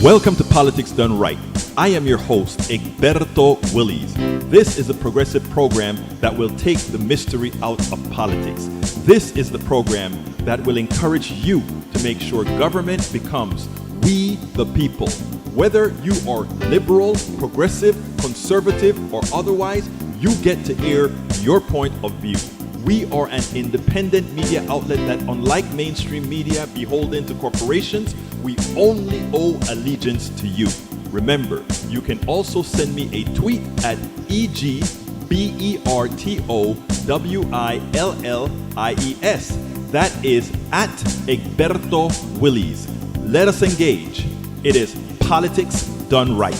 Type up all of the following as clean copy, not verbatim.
Welcome to Politics Done Right. I am your host, Egberto Willies. This is a progressive program that will take the mystery out of politics. This is the program that will encourage you to make sure government becomes we the people. Whether you are liberal, progressive, conservative, or otherwise, you get to air your point of view. We are an independent media outlet that, unlike mainstream media beholden to corporations, we only owe allegiance to you. Remember, you can also send me a tweet at EGBERTOWILLIES. That is at Egberto Willies. Let us engage. It is Politics Done Right.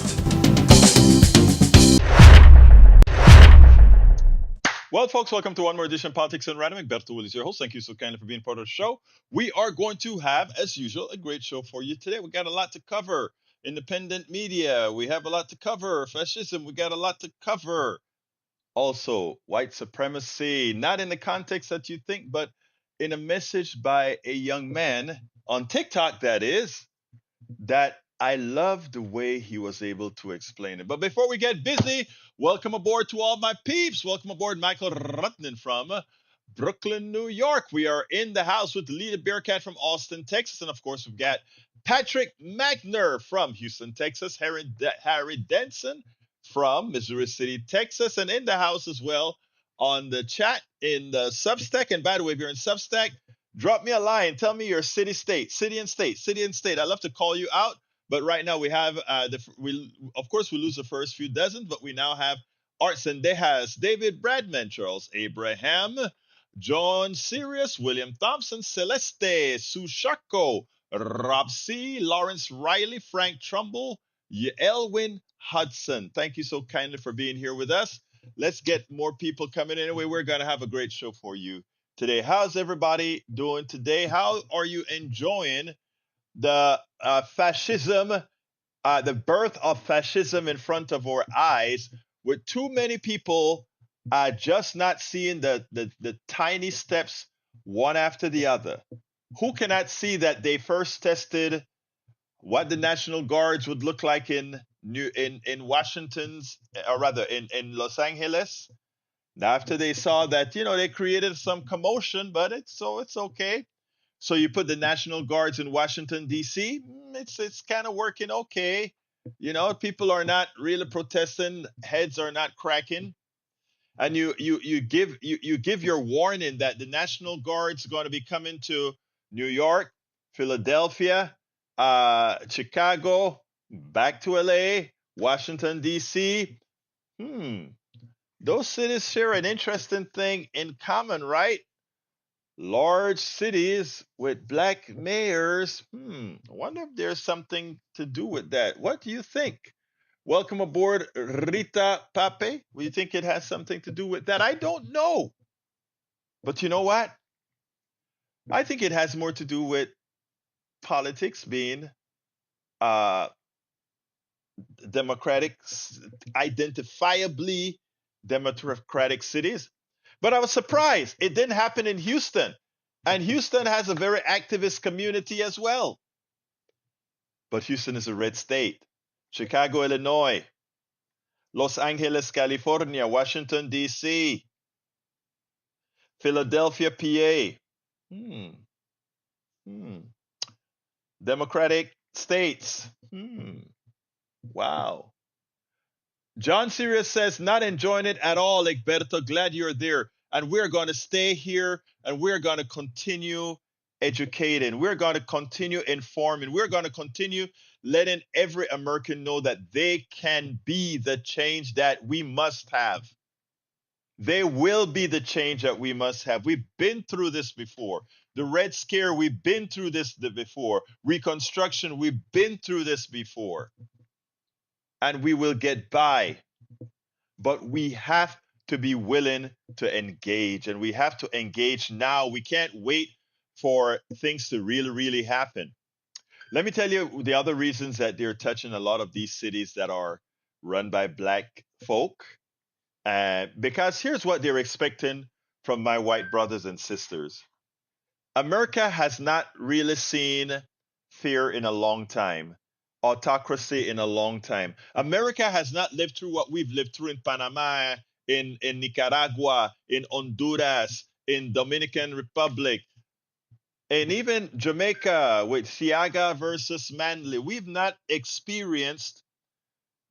Well, folks, welcome to one more edition of Politics and Random. Egberto Willies, your host. Thank you so kindly for being part of the show. We are going to have, as usual, a great show for you today. We got a lot to cover. Independent media, we have a lot to cover. Fascism, we got a lot to cover. Also, white supremacy, not in the context that you think, but in a message by a young man on TikTok, that is, that I love the way he was able to explain it. But before we get busy, welcome aboard to all my peeps. Welcome aboard Michael Rutnan from Brooklyn, New York. We are in the house with Lita Bearcat from Austin, Texas. And of course, we've got Patrick Magner from Houston, Texas. Harry Denson from Missouri City, Texas. And in the house as well on the chat in the Substack. And by the way, if you're in Substack, drop me a line. Tell me your city, state, city and state, city and state. I love to call you out. But right now we have we lose the first few dozen, but we now have Arts and Dejas, David Bradman, Charles Abraham, John Sirius, William Thompson, Celeste, Sushako, Rob C, Lawrence Riley, Frank Trumbull, Elwin Hudson. Thank you so kindly for being here with us. Let's get more people coming in. Anyway, we're going to have a great show for you today. How's everybody doing today? How are you enjoying the fascism, the birth of fascism in front of our eyes, with too many people just not seeing the tiny steps one after the other? Who cannot see that they first tested what the National Guards would look like in Washington's, or rather in Los Angeles? After they saw that, they created some commotion, but it's okay. So you put the National Guards in Washington, D.C., it's kind of working okay. People are not really protesting, heads are not cracking. And you give your warning that the National Guard's going to be coming to New York, Philadelphia, Chicago, back to L.A., Washington, D.C. Those cities share an interesting thing in common, right? Large cities with black mayors. I wonder if there's something to do with that. What do you think? Welcome aboard, Rita Pape. Do you think it has something to do with that? I don't know. But you know what? I think it has more to do with politics being democratic, identifiably democratic cities. But I was surprised it didn't happen in Houston. And Houston has a very activist community as well. But Houston is a red state. Chicago, Illinois. Los Angeles, California. Washington, D.C. Philadelphia, PA. Democratic states. Wow. John Sirius says, not enjoying it at all, Egberto. Glad you're there. And we're going to stay here and we're going to continue educating. We're going to continue informing. We're going to continue letting every American know that they can be the change that we must have. They will be the change that we must have. We've been through this before. The Red Scare, we've been through this before. Reconstruction, we've been through this before. And we will get by. But we have to be willing to engage, and we have to engage now. We can't wait for things to really, really happen. Let me tell you the other reasons that they're touching a lot of these cities that are run by black folk. Because here's what they're expecting from my white brothers and sisters. America has not really seen fear in a long time. autocracy in a long time. America has not lived through what we've lived through in Panama, in Nicaragua, in Honduras, in Dominican Republic, and even Jamaica with Siaga versus Manley. We've not experienced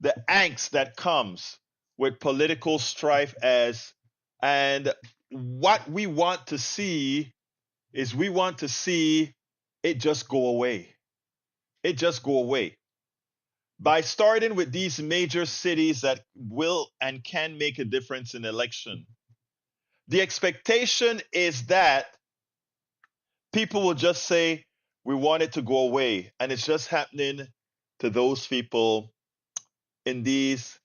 the angst that comes with political strife as and what we want to see is we want to see it just go away. It just go away. By starting with these major cities that will and can make a difference in election. The expectation is that people will just say, we want it to go away. And it's just happening to those people in these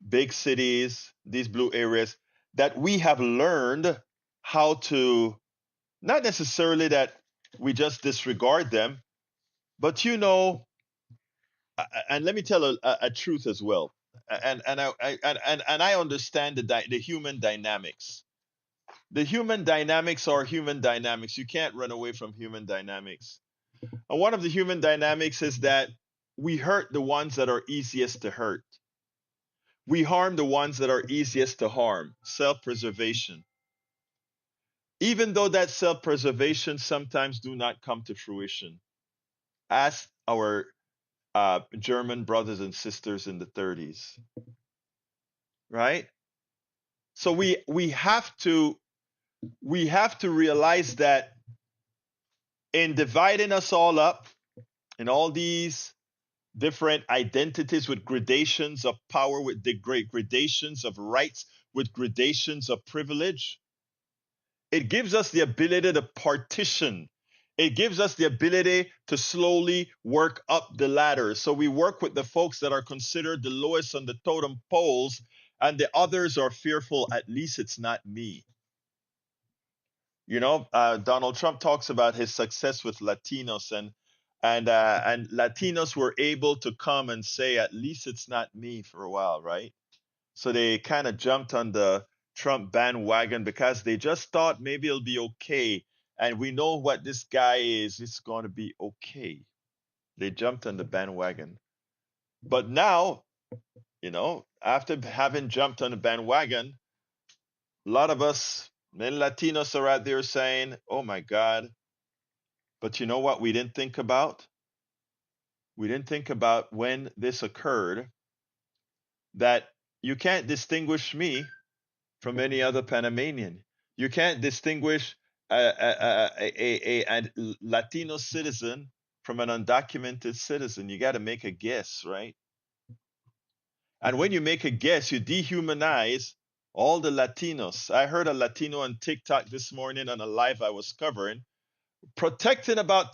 big cities, these blue areas, that we have learned how to, not necessarily that we just disregard them, but and let me tell a truth as well. And I understand the human dynamics. The human dynamics are human dynamics. You can't run away from human dynamics. And one of the human dynamics is that we hurt the ones that are easiest to hurt. We harm the ones that are easiest to harm. Self-preservation. Even though that self-preservation sometimes do not come to fruition. Ask our German brothers and sisters in the 30s, right? So we have to realize that in dividing us all up in all these different identities with gradations of power, with the great gradations of rights, with gradations of privilege, it gives us the ability to partition. It gives us the ability to slowly work up the ladder. So we work with the folks that are considered the lowest on the totem poles, and the others are fearful, at least it's not me. Donald Trump talks about his success with Latinos, and Latinos were able to come and say, at least it's not me for a while, right? So they kind of jumped on the Trump bandwagon because they just thought maybe it'll be okay. And we know what this guy is, it's going to be okay. They jumped on the bandwagon. But now, after having jumped on the bandwagon, a lot of us, many Latinos are out there saying, oh my God, but you know what we didn't think about? We didn't think about when this occurred that you can't distinguish me from any other Panamanian. You can't distinguish a Latino citizen from an undocumented citizen. You got to make a guess, right? And when you make a guess, you dehumanize all the Latinos. I heard a Latino on TikTok this morning on a live I was covering, talking about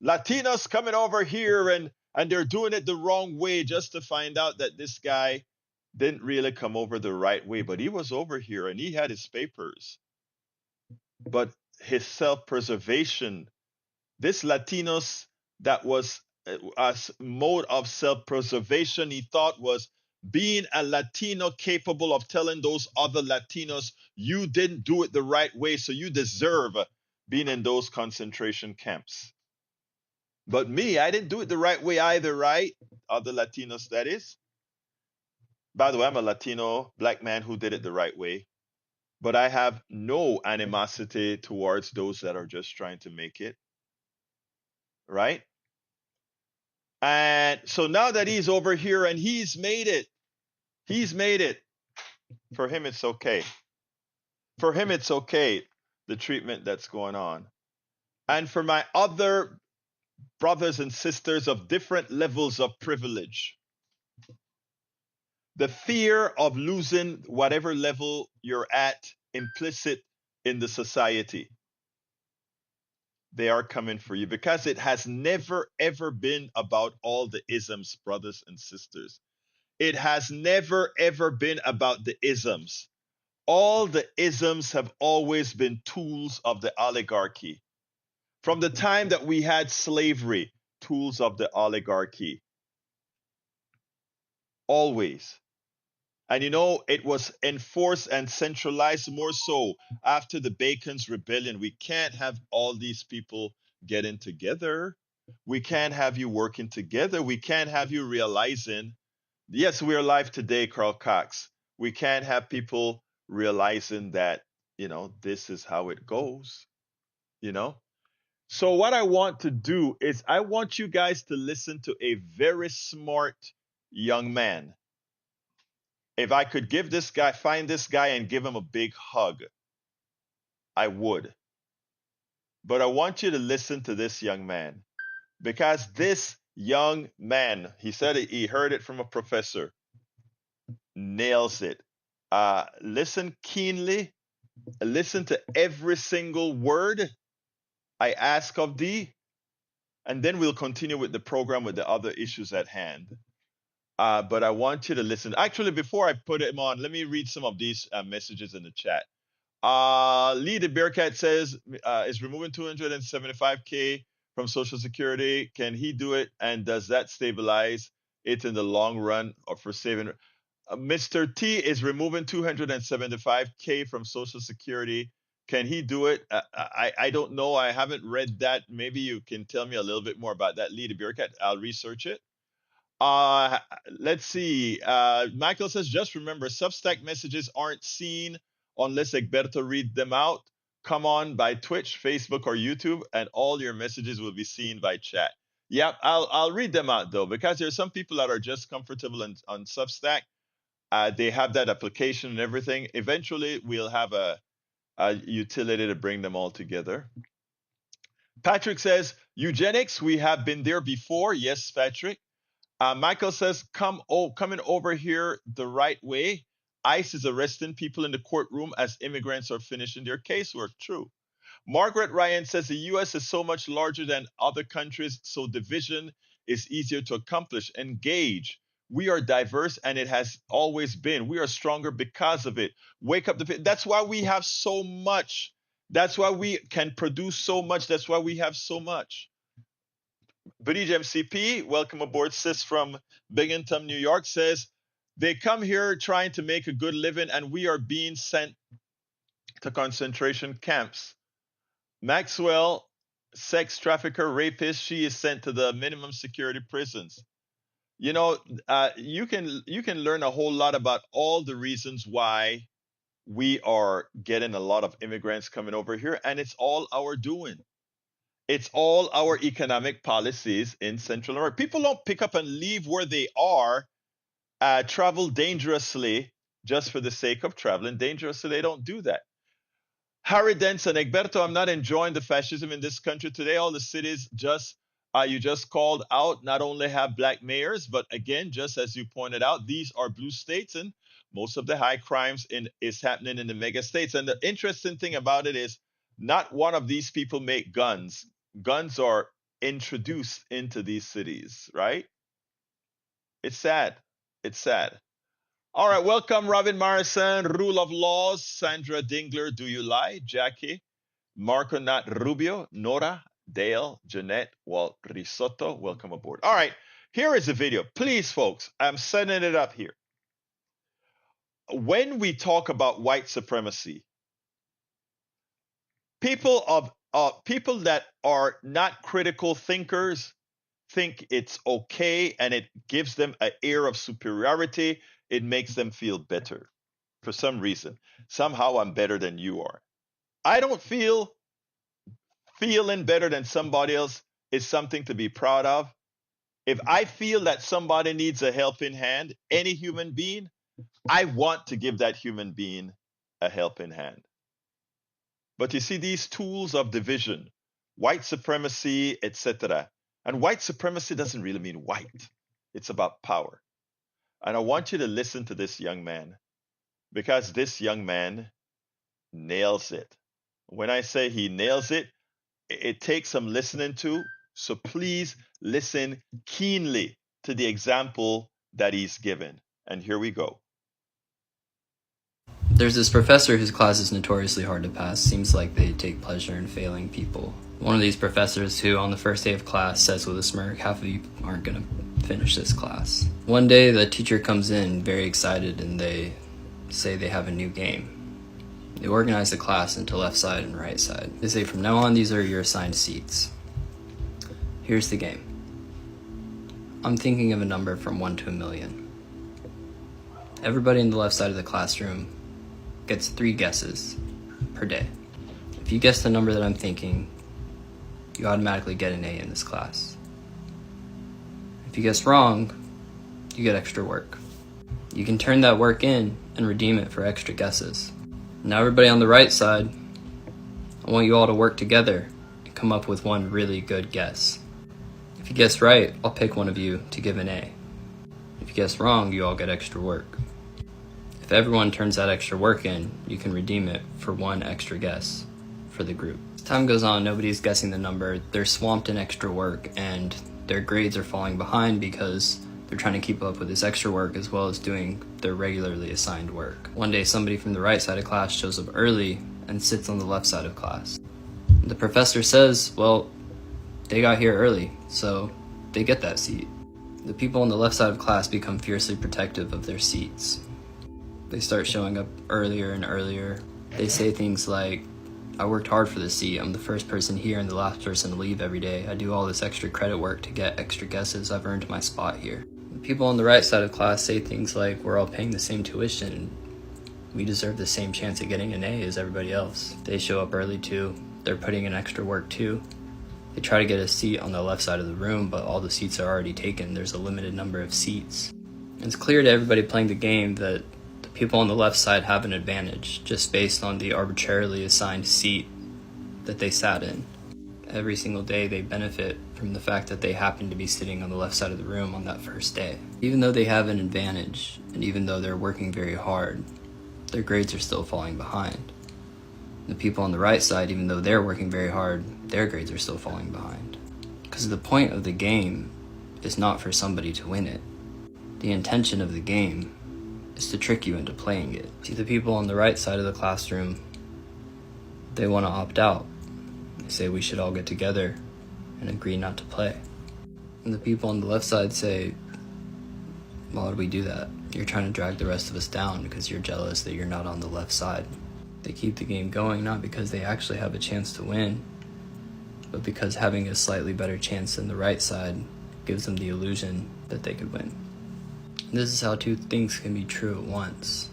Latinos coming over here and they're doing it the wrong way, just to find out that this guy didn't really come over the right way, but he was over here and he had his papers. But his self-preservation, this Latinos that was a mode of self-preservation he thought was being a Latino capable of telling those other Latinos, you didn't do it the right way, so you deserve being in those concentration camps. But me, I didn't do it the right way either, right? Other Latinos, that is. By the way, I'm a Latino black man who did it the right way. But I have no animosity towards those that are just trying to make it, right? And so now that he's over here and he's made it. For him, it's okay. For him, it's okay, the treatment that's going on. And for my other brothers and sisters of different levels of privilege, the fear of losing whatever level you're at implicit in the society, they are coming for you because it has never ever been about all the isms, brothers and sisters. It has never ever been about the isms. All the isms have always been tools of the oligarchy. From the time that we had slavery, tools of the oligarchy. Always. And it was enforced and centralized more so after the Bacon's Rebellion. We can't have all these people getting together. We can't have you working together. We can't have you realizing, yes, we're alive today, Carl Cox. We can't have people realizing that, this is how it goes, you know? So, what I want to do is, I want you guys to listen to a very smart young man. If I could find this guy and give him a big hug, I would. But I want you to listen to this young man, because this young man, he said he heard it from a professor, nails it. Listen keenly, listen to every single word I ask of thee, and then we'll continue with the program with the other issues at hand. But I want you to listen. Actually, before I put him on, let me read some of these messages in the chat. Lee the Bearcat says, is removing 275K from Social Security. Can he do it? And does that stabilize it in the long run or for saving? Mr. T is removing 275K from Social Security. Can he do it? I don't know. I haven't read that. Maybe you can tell me a little bit more about that, Lee the Bearcat. I'll research it. Uh, let's see. Michael says, just remember, Substack messages aren't seen unless Egberto read them out. Come on by Twitch, Facebook, or YouTube, and all your messages will be seen by chat. Yep, I'll read them out though, because there's some people that are just comfortable on Substack. They have that application and everything. Eventually, we'll have a utility to bring them all together. Patrick says, eugenics, we have been there before. Yes, Patrick. Michael says, coming over here the right way. ICE is arresting people in the courtroom as immigrants are finishing their casework. True. Margaret Ryan says the US is so much larger than other countries, so division is easier to accomplish. Engage. We are diverse and it has always been. We are stronger because of it. Wake up that's why we have so much. That's why we can produce so much. That's why we have so much. Bridge MCP, welcome aboard, sis from Binghamton, New York, says they come here trying to make a good living and we are being sent to concentration camps. Maxwell, sex trafficker, rapist, she is sent to the minimum security prisons. You can learn a whole lot about all the reasons why we are getting a lot of immigrants coming over here, and it's all our doing. It's all our economic policies in Central America. People don't pick up and leave where they are, travel dangerously just for the sake of traveling dangerously. They don't do that. Harry Denson, Egberto, I'm not enjoying the fascism in this country today. All the cities you just called out not only have black mayors, but again, just as you pointed out, these are blue states, and most of the high crimes is happening in the mega states. And the interesting thing about it is, not one of these people make guns. Guns are introduced into these cities, right? It's sad. It's sad. All right, welcome, Robin Morrison, Rule of Laws, Sandra Dingler, Do You Lie, Jackie, Marco Nat Rubio, Nora, Dale, Jeanette, Walt Risotto, welcome aboard. All right, here is the video. Please, folks, I'm setting it up here. When we talk about white supremacy, people that are not critical thinkers think it's okay, and it gives them an air of superiority. It makes them feel better for some reason. Somehow I'm better than you are. I don't feel feeling better than somebody else is something to be proud of. If I feel that somebody needs a helping hand, any human being, I want to give that human being a helping hand. But you see, these tools of division, white supremacy, etc. And white supremacy doesn't really mean white. It's about power. And I want you to listen to this young man, because this young man nails it. When I say he nails it, it takes some listening to. So please listen keenly to the example that he's given. And here we go. There's this professor whose class is notoriously hard to pass. Seems like they take pleasure in failing people. One of these professors who, on the first day of class, says with a smirk, half of you aren't going to finish this class. One day, the teacher comes in very excited and they say they have a new game. They organize the class into left side and right side. They say, from now on, these are your assigned seats. Here's the game. I'm thinking of a number from 1 to 1,000,000. Everybody in the left side of the classroom gets 3 guesses per day. If you guess the number that I'm thinking, you automatically get an A in this class. If you guess wrong, you get extra work. You can turn that work in and redeem it for extra guesses. Now everybody on the right side, I want you all to work together and come up with one really good guess. If you guess right, I'll pick one of you to give an A. If you guess wrong, you all get extra work. If everyone turns that extra work in, you can redeem it for one extra guess for the group. As time goes on, nobody's guessing the number. They're swamped in extra work and their grades are falling behind because they're trying to keep up with this extra work as well as doing their regularly assigned work. One day, somebody from the right side of class shows up early and sits on the left side of class. The professor says, well, they got here early, so they get that seat. The people on the left side of class become fiercely protective of their seats. They start showing up earlier and earlier. They say things like, I worked hard for this seat. I'm the first person here and the last person to leave every day. I do all this extra credit work to get extra guesses. I've earned my spot here. The people on the right side of class say things like, we're all paying the same tuition and we deserve the same chance at getting an A as everybody else. They show up early too. They're putting in extra work too. They try to get a seat on the left side of the room, but all the seats are already taken. There's a limited number of seats. It's clear to everybody playing the game that the people on the left side have an advantage just based on the arbitrarily assigned seat that they sat in. Every single day they benefit from the fact that they happen to be sitting on the left side of the room on that first day. Even though they have an advantage, and even though they're working very hard, their grades are still falling behind. The people on the right side, even though they're working very hard, their grades are still falling behind. Because the point of the game is not for somebody to win it. The intention of the game is to trick you into playing it. See, the people on the right side of the classroom, they want to opt out. They say we should all get together and agree not to play. And the people on the left side say, why would we do that? You're trying to drag the rest of us down because you're jealous that you're not on the left side. They keep the game going not because they actually have a chance to win, but because having a slightly better chance than the right side gives them the illusion that they could win. And this is how two things can be true at once.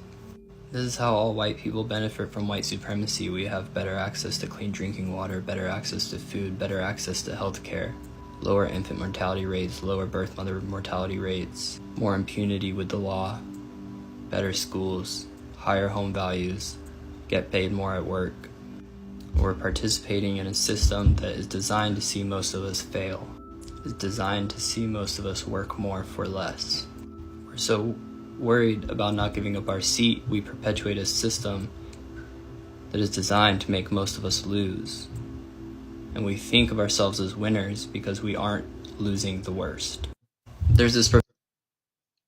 This is how all white people benefit from white supremacy. We have better access to clean drinking water, better access to food, better access to health care, lower infant mortality rates, lower birth mother mortality rates, more impunity with the law, better schools, higher home values, get paid more at work. We're participating in a system that is designed to see most of us fail. It's designed to see most of us work more for less. We're so worried about not giving up our seat, we perpetuate a system that is designed to make most of us lose. And we think of ourselves as winners because we aren't losing the worst. There's this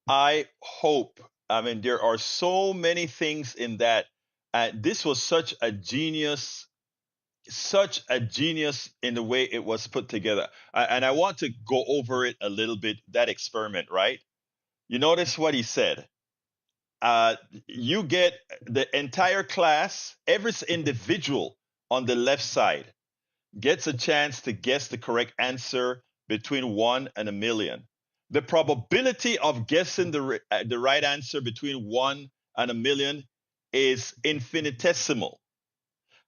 I hope. I mean, there are so many things in that. This was such a genius in the way it was put together. And I want to go over it a little bit, that experiment, right? You notice what he said. You get the entire class, every individual on the left side gets a chance to guess the correct answer between 1 and 1,000,000. The probability of guessing the right answer between 1 and 1,000,000 is infinitesimal.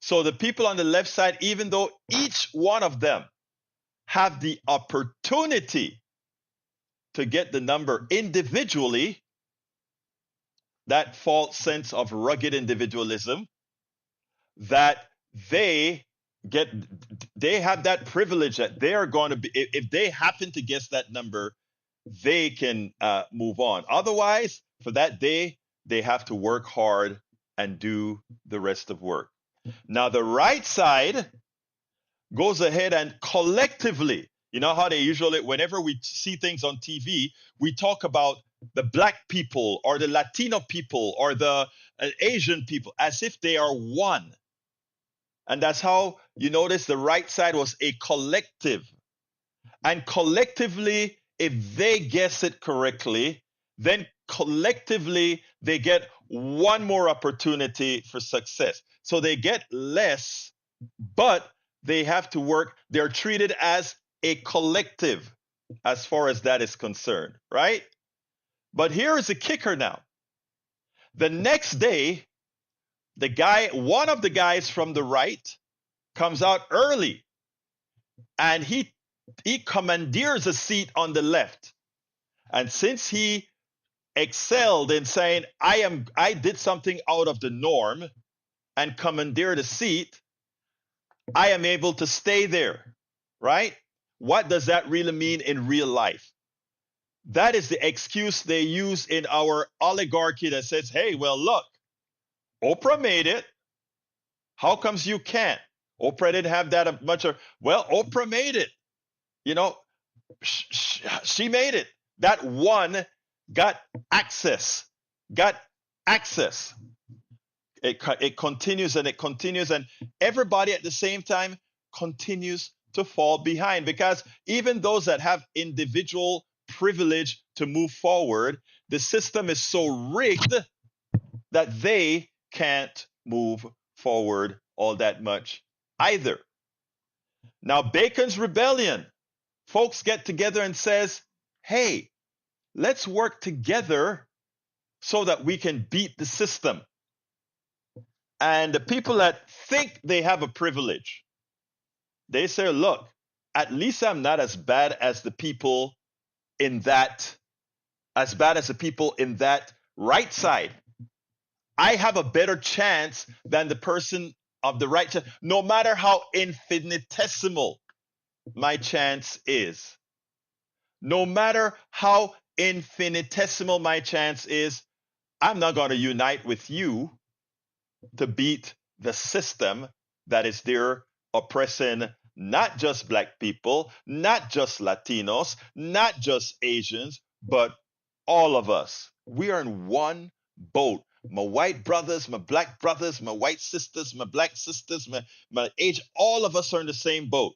So the people on the left side, even though each one of them have the opportunity to get the number individually, that false sense of rugged individualism, that they get they have that privilege that they are going to be, if they happen to guess that number, they can move on. Otherwise, for that day, they have to work hard and do the rest of work. Now the right side goes ahead and collectively, you know how they usually, whenever we see things on TV, we talk about the black people or the Latino people or the Asian people as if they are one. And that's how you notice the right side was a collective. And collectively, if they guess it correctly, then collectively they get one more opportunity for success. So they get less, but they have to work. They're treated as a collective as far as that is concerned, right? But here is the kicker now. The next day, one of the guys from the right comes out early and he commandeers a seat on the left. And since he excelled in saying, I did something out of the norm and commandeered a seat, I am able to stay there, right? What does that really mean in real life? That is the excuse they use in our oligarchy that says, hey, well, look, Oprah made it. How comes you can't? Oprah didn't have that much. Well, Oprah made it. You know, she made it. That one got access, got access. It continues and it continues, and everybody at the same time continues to fall behind because even those that have individual privilege to move forward, the system is so rigged that they can't move forward all that much either. Now, Bacon's rebellion, folks get together and says, hey, let's work together so that we can beat the system. And the people that think they have a privilege, they say, look, at least I'm not as bad as the people in that, as bad as the people in that right side. I have a better chance than the person of the right side, no matter how infinitesimal my chance is. No matter how infinitesimal my chance is, I'm not going to unite with you to beat the system that is there oppressing not just Black people, not just Latinos, not just Asians, but all of us. We are in one boat. My white brothers, my Black brothers, my white sisters, my Black sisters, my age, all of us are in the same boat.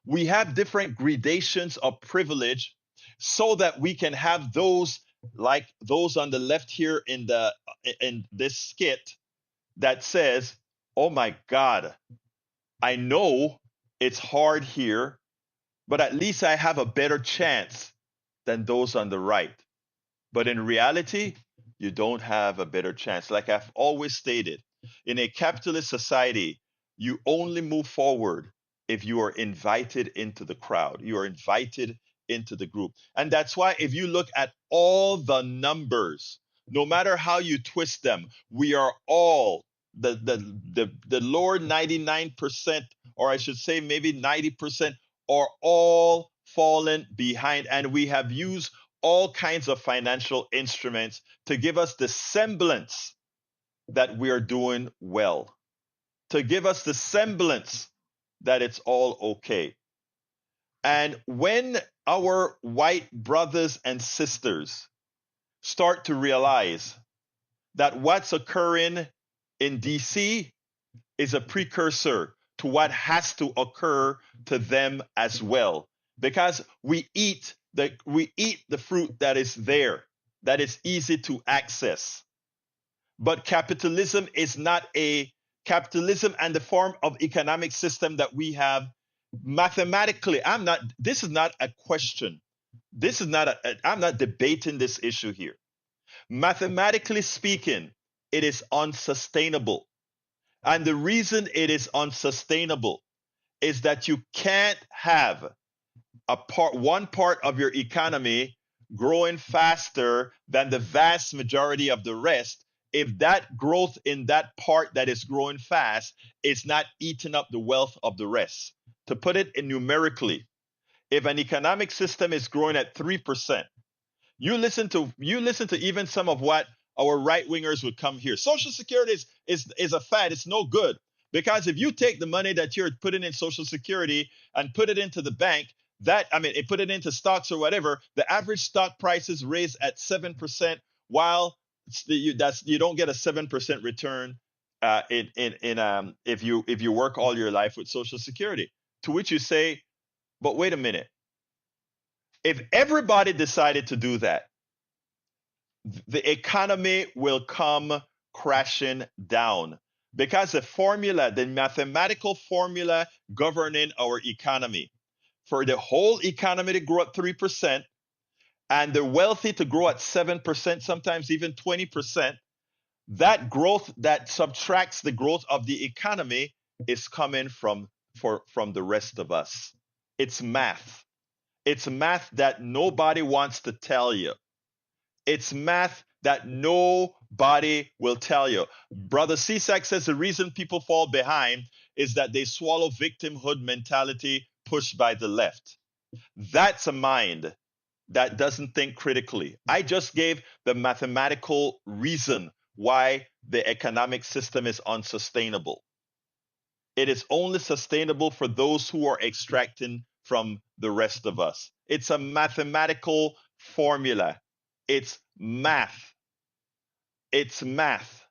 We have different gradations of privilege so that we can have those like those on the left here in this skit that says, oh my God, I know it's hard here, but at least I have a better chance than those on the right. But in reality, you don't have a better chance. Like I've always stated, in a capitalist society, you only move forward if you are invited into the crowd, you are invited into the group. And that's why if you look at all the numbers, no matter how you twist them, we are all the lower 99%, or I should say maybe 90%, are all fallen behind. And we have used all kinds of financial instruments to give us the semblance that we are doing well, to give us the semblance that it's all okay. And when our white brothers and sisters start to realize that what's occurring in DC is a precursor to what has to occur to them as well, because we eat the fruit that is there, that is easy to access. But capitalism and the form of economic system that we have, mathematically, this is not a question. I'm not debating this issue here. Mathematically speaking, it is unsustainable. And the reason it is unsustainable is that you can't have one part of your economy growing faster than the vast majority of the rest if that growth in that part that is growing fast is not eating up the wealth of the rest. To put it in numerically, if an economic system is growing at 3%, you listen to even some of what our right wingers would come here. Social Security is a fad. It's no good because if you take the money that you're putting in Social Security and put it into the bank, put it into stocks or whatever, the average stock price is raised at 7%, while you don't get a 7% return if you work all your life with Social Security. To which you say, but wait a minute. If everybody decided to do that, the economy will come crashing down because the mathematical formula governing our economy, for the whole economy to grow at 3% and the wealthy to grow at 7%, sometimes even 20%, that growth that subtracts the growth of the economy is coming from the rest of us. It's math. It's math that nobody wants to tell you. It's math that nobody will tell you. Brother Cisak says the reason people fall behind is that they swallow victimhood mentality pushed by the left. That's a mind that doesn't think critically. I just gave the mathematical reason why the economic system is unsustainable. It is only sustainable for those who are extracting from the rest of us. It's a mathematical formula. It's math. It's math.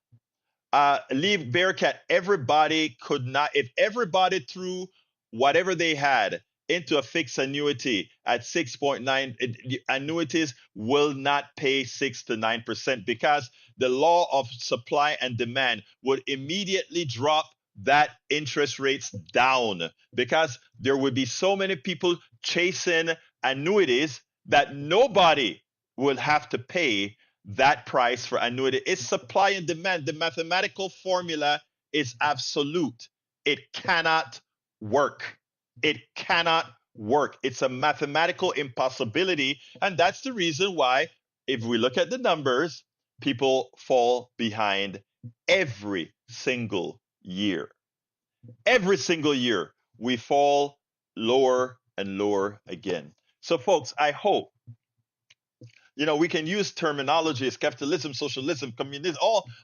Leave Bearcat, everybody could not, if everybody threw whatever they had into a fixed annuity at 6.9, annuities will not pay 6 to 9% because the law of supply and demand would immediately drop that interest rates down because there would be so many people chasing annuities that nobody will have to pay that price for annuity. It's supply and demand. The mathematical formula is absolute. It cannot work. It cannot work. It's a mathematical impossibility. And that's the reason why, if we look at the numbers, people fall behind every single year. Every single year, we fall lower and lower again. So, folks, I hope we can use terminologies, capitalism, socialism, communism,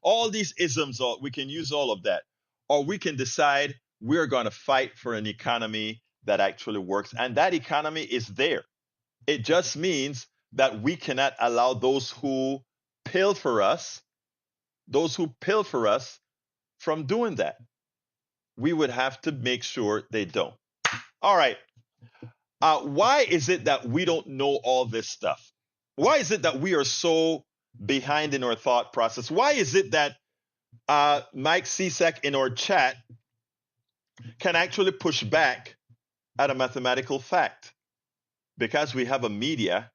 all these isms, we can use all of that. Or we can decide we're going to fight for an economy that actually works. And that economy is there. It just means that we cannot allow those who pilfer us from doing that. We would have to make sure they don't. All right. Why is it that we don't know all this stuff? Why is it that we are so behind in our thought process? Why is it that Mike Cisak in our chat can actually push back at a mathematical fact? Because we have a media,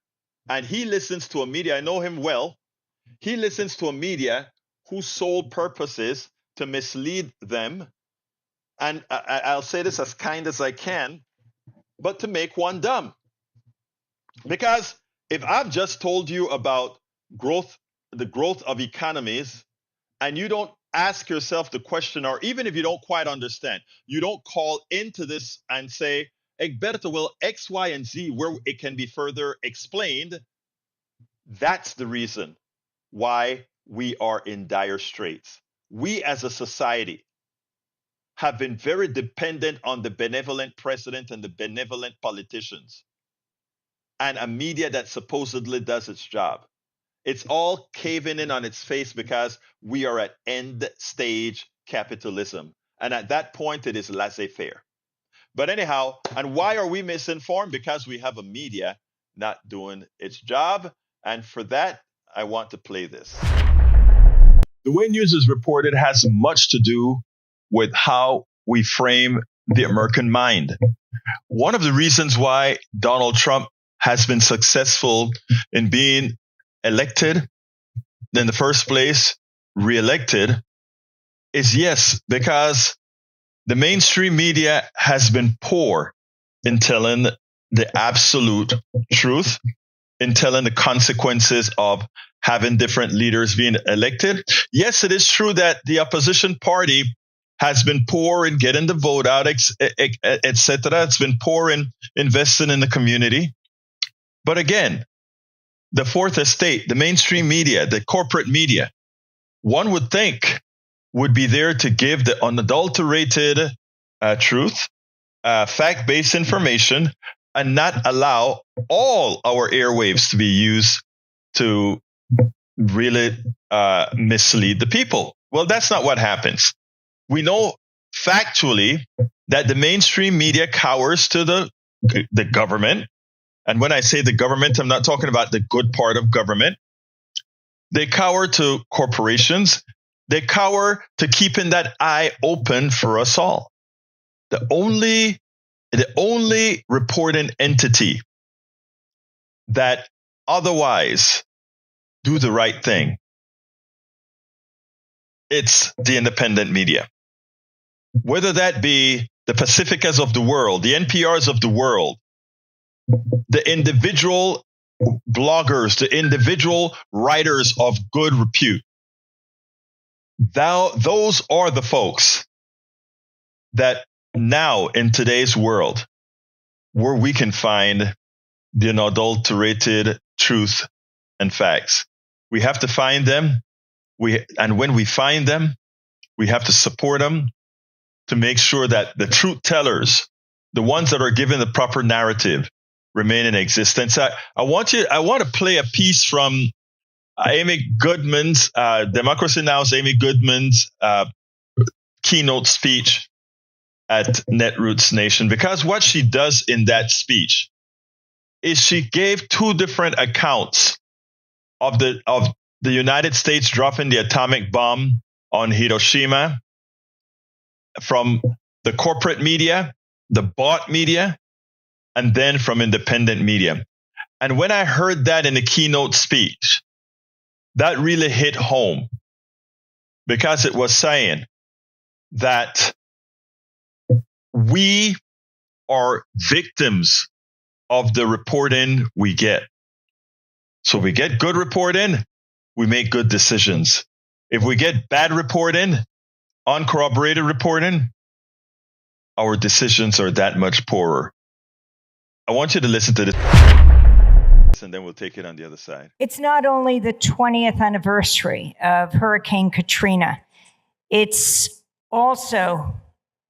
and he listens to a media. I know him well. He listens to a media whose sole purpose is to mislead them. And I'll say this as kind as I can, but to make one dumb. Because if I've just told you about the growth of economies, and you don't ask yourself the question, or even if you don't quite understand, you don't call into this and say, Egberto, well, X, Y, and Z, where it can be further explained, that's the reason why we are in dire straits. We as a society have been very dependent on the benevolent president and the benevolent politicians and a media that supposedly does its job. It's all caving in on its face because we are at end stage capitalism. And at that point, it is laissez-faire. But anyhow, and why are we misinformed? Because we have a media not doing its job. And for that, I want to play this. The way news is reported has much to do with how we frame the American mind. One of the reasons why Donald Trump has been successful in being elected in the first place, reelected, is yes, because the mainstream media has been poor in telling the absolute truth, in telling the consequences of having different leaders being elected. Yes, it is true that the opposition party has been poor in getting the vote out, etc. It's been poor in investing in the community. But again, the fourth estate, the mainstream media, the corporate media, one would think would be there to give the unadulterated truth, fact-based information, and not allow all our airwaves to be used to really mislead the people. Well, that's not what happens. We know factually that the mainstream media cowers to the government. And when I say the government, I'm not talking about the good part of government. They cower to corporations. They cower to keeping that eye open for us all. The only the only reporting entity that otherwise do the right thing, it's the independent media. Whether that be the Pacificas of the world, the NPRs of the world, the individual bloggers, the individual writers of good repute, those are the folks that now in today's world where we can find the unadulterated truth and facts. We have to find them. And when we find them, we have to support them to make sure that the truth tellers, the ones that are given the proper narrative, remain in existence. I want to play a piece from Amy Goodman's, Democracy Now!'s Amy Goodman's keynote speech at Netroots Nation, because what she does in that speech is she gave two different accounts of the United States dropping the atomic bomb on Hiroshima from the corporate media, the bought media, and then from independent media. And when I heard that in the keynote speech, that really hit home, because it was saying that we are victims of the reporting we get. So we get good reporting, we make good decisions. If we get bad reporting, uncorroborated reporting, our decisions are that much poorer. I want you to listen to this, and then we'll take it on the other side. It's not only the 20th anniversary of Hurricane Katrina, it's also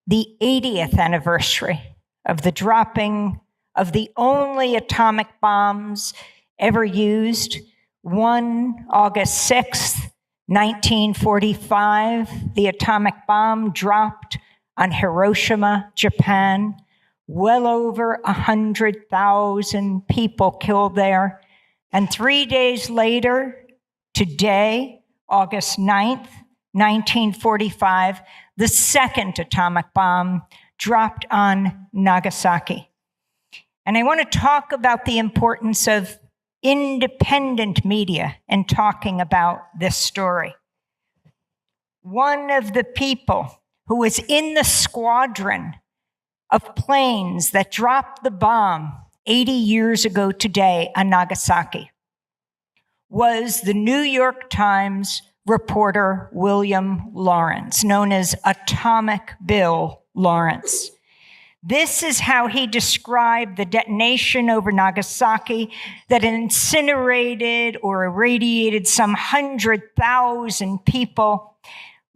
the 80th anniversary of the dropping of the only atomic bombs ever used. One August 6th, 1945, the atomic bomb dropped on Hiroshima, Japan. Well over 100,000 people killed there. And 3 days later, today, August 9th, 1945, the second atomic bomb dropped on Nagasaki. And I want to talk about the importance of independent media in talking about this story. One of the people who was in the squadron of planes that dropped the bomb 80 years ago today on Nagasaki was the New York Times reporter William Lawrence, known as Atomic Bill Lawrence. This is how he described the detonation over Nagasaki that incinerated or irradiated some 100,000 people.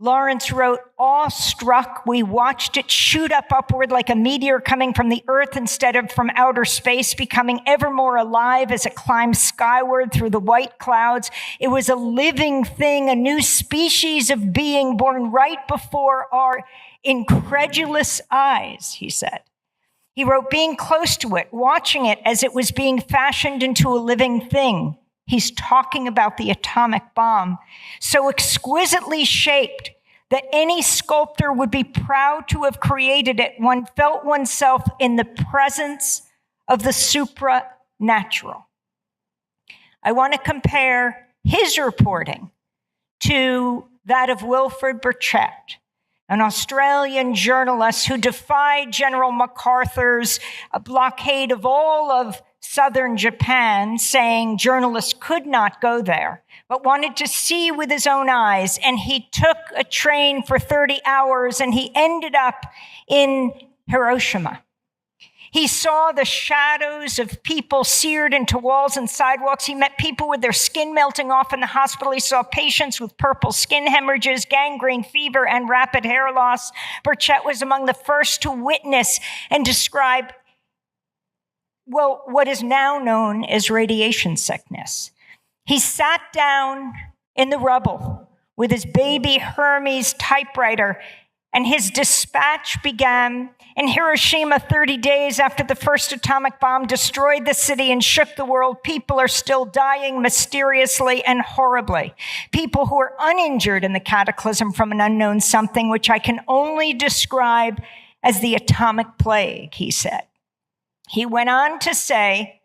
Lawrence wrote, "Awestruck, we watched it shoot up upward like a meteor coming from the earth instead of from outer space, becoming ever more alive as it climbed skyward through the white clouds. It was a living thing, a new species of being born right before our incredulous eyes," he said. He wrote, "Being close to it, watching it as it was being fashioned into a living thing." He's talking about the atomic bomb, so exquisitely shaped that any sculptor would be proud to have created it. One felt oneself in the presence of the supernatural. I want to compare his reporting to that of Wilfred Burchett, an Australian journalist who defied General MacArthur's blockade of all of southern Japan, saying journalists could not go there, but wanted to see with his own eyes. And he took a train for 30 hours and he ended up in Hiroshima. He saw the shadows of people seared into walls and sidewalks. He met people with their skin melting off in the hospital. He saw patients with purple skin hemorrhages, gangrene fever, and rapid hair loss. Burchett was among the first to witness and describe what is now known as radiation sickness. He sat down in the rubble with his baby Hermes typewriter, and his dispatch began in Hiroshima 30 days after the first atomic bomb destroyed the city and shook the world. People are still dying mysteriously and horribly. People who are uninjured in the cataclysm from an unknown something, which I can only describe as the atomic plague, he said. He went on to say,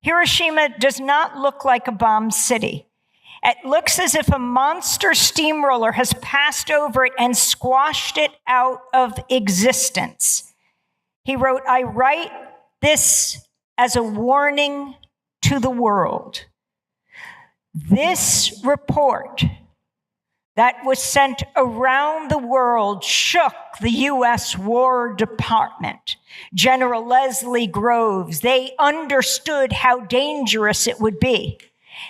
Hiroshima does not look like a bombed city. It looks as if a monster steamroller has passed over it and squashed it out of existence. He wrote, I write this as a warning to the world. This report that was sent around the world shook the U.S. War Department. General Leslie Groves, they understood how dangerous it would be.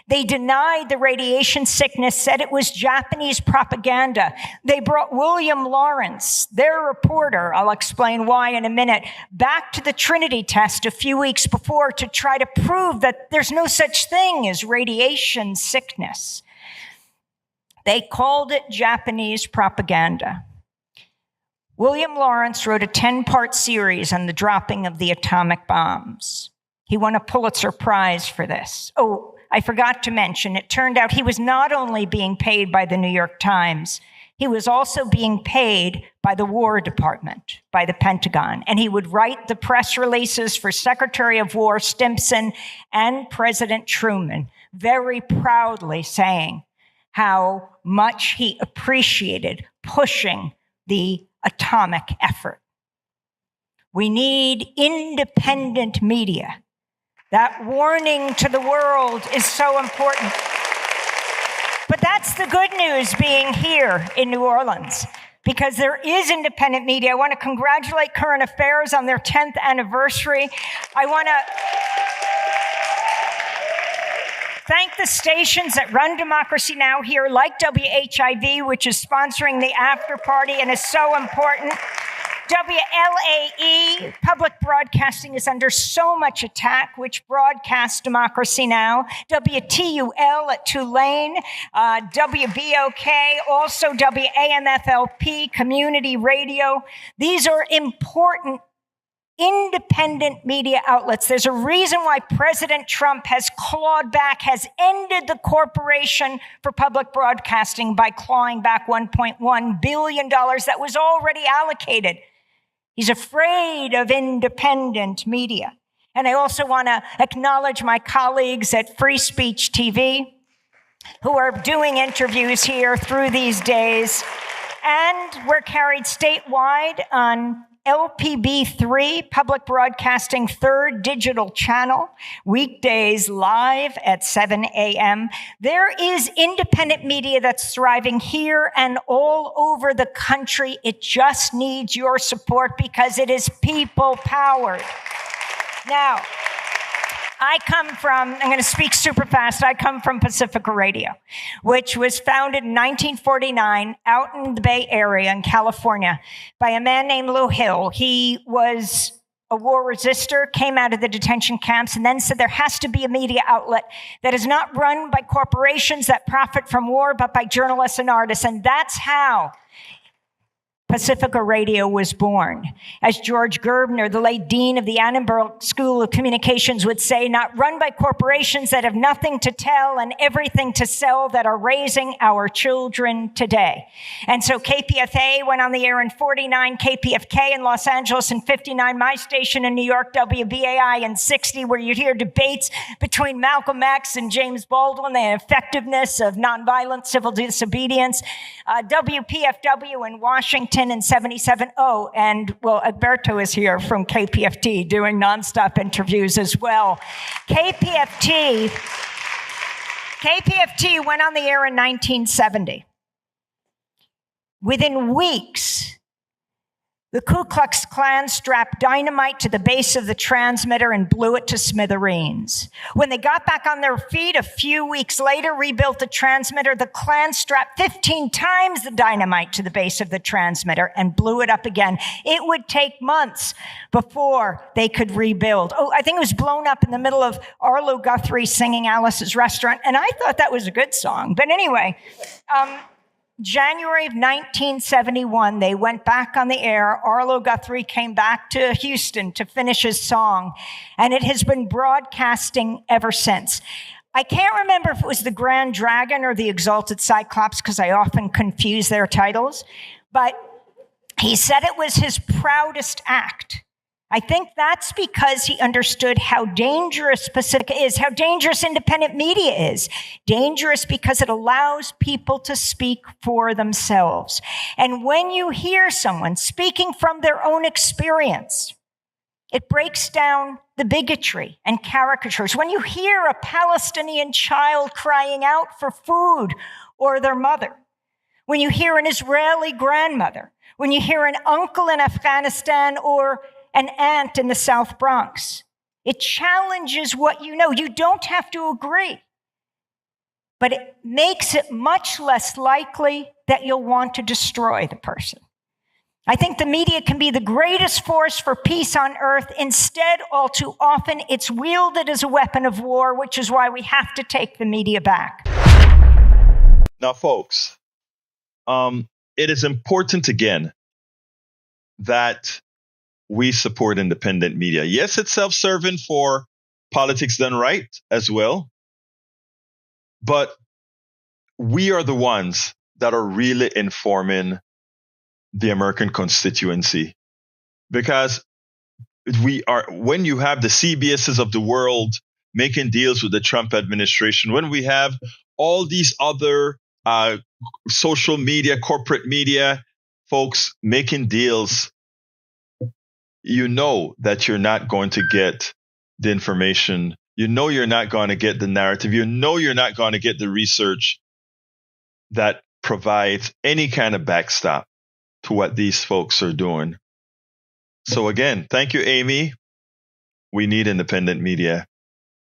They denied the radiation sickness, said it was Japanese propaganda. They brought William Lawrence, their reporter, I'll explain why in a minute, back to the Trinity test a few weeks before to try to prove that there's no such thing as radiation sickness. They called it Japanese propaganda. William Lawrence wrote a 10-part series on the dropping of the atomic bombs. He won a Pulitzer Prize for this. Oh, I forgot to mention, it turned out he was not only being paid by the New York Times, he was also being paid by the War Department, by the Pentagon. And he would write the press releases for Secretary of War Stimson and President Truman, very proudly saying how much he appreciated pushing the atomic effort. We need independent media. That warning to the world is so important. But that's the good news being here in New Orleans, because there is independent media. I want to congratulate Current Affairs on their 10th anniversary. I want to thank the stations that run Democracy Now! Here, like WHIV, which is sponsoring the after party and is so important. WLAE, public broadcasting, is under so much attack, which broadcasts Democracy Now! WTUL at Tulane, WBOK, also WAMFLP, community radio. These are important independent media outlets. There's a reason why President Trump has clawed back, has ended the Corporation for Public Broadcasting by clawing back $1.1 billion that was already allocated. He's afraid of independent media. And I also want to acknowledge my colleagues at Free Speech TV who are doing interviews here through these days. And we're carried statewide on LPB3, Public Broadcasting third digital channel, weekdays live at 7 a.m. There is independent media that's thriving here and all over the country. It just needs your support because it is people-powered. Now, I'm going to speak super fast. I come from Pacifica Radio, which was founded in 1949 out in the Bay Area in California by a man named Lou Hill. He was a war resistor, came out of the detention camps, and then said there has to be a media outlet that is not run by corporations that profit from war, but by journalists and artists. And that's how Pacifica Radio was born. As George Gerbner, the late dean of the Annenberg School of Communications, would say, not run by corporations that have nothing to tell and everything to sell, that are raising our children today. And so KPFA went on the air in 49, KPFK in Los Angeles in 59, my station in New York, WBAI in 60, where you'd hear debates between Malcolm X and James Baldwin, the effectiveness of nonviolent civil disobedience. WPFW in Washington in 77. Oh, and well, Alberto is here from KPFT doing nonstop interviews as well. KPFT went on the air in 1970. Within weeks, the Ku Klux Klan strapped dynamite to the base of the transmitter and blew it to smithereens. When they got back on their feet a few weeks later, rebuilt the transmitter, the Klan strapped 15 times the dynamite to the base of the transmitter and blew it up again. It would take months before they could rebuild. Oh, I think it was blown up in the middle of Arlo Guthrie singing Alice's Restaurant, and I thought that was a good song. But anyway, January of 1971, they went back on the air. Arlo Guthrie came back to Houston to finish his song, and it has been broadcasting ever since. I can't remember if it was the Grand Dragon or the Exalted Cyclops, because I often confuse their titles, but He said it was his proudest act. I think that's because he understood how dangerous Pacific is, how dangerous independent media is. Dangerous because it allows people to speak for themselves. And when you hear someone speaking from their own experience, it breaks down the bigotry and caricatures. When you hear a Palestinian child crying out for food or their mother, when you hear an Israeli grandmother, when you hear an uncle in Afghanistan or an aunt in the South Bronx, it challenges what you know. You don't have to agree, but it makes it much less likely that you'll want to destroy the person. I think the media can be the greatest force for peace on earth. Instead, all too often, it's wielded as a weapon of war, which is why we have to take the media back. Now, folks, it is important, again, that we support independent media. Yes, it's self-serving for politics done right as well, but we are the ones that are really informing the American constituency, because when you have the CBSs of the world making deals with the Trump administration, when we have all these other social media, corporate media folks making deals, you know that you're not going to get the information. You know you're not going to get the narrative. You know you're not going to get the research that provides any kind of backstop to what these folks are doing. So again, thank you, Amy. We need independent media.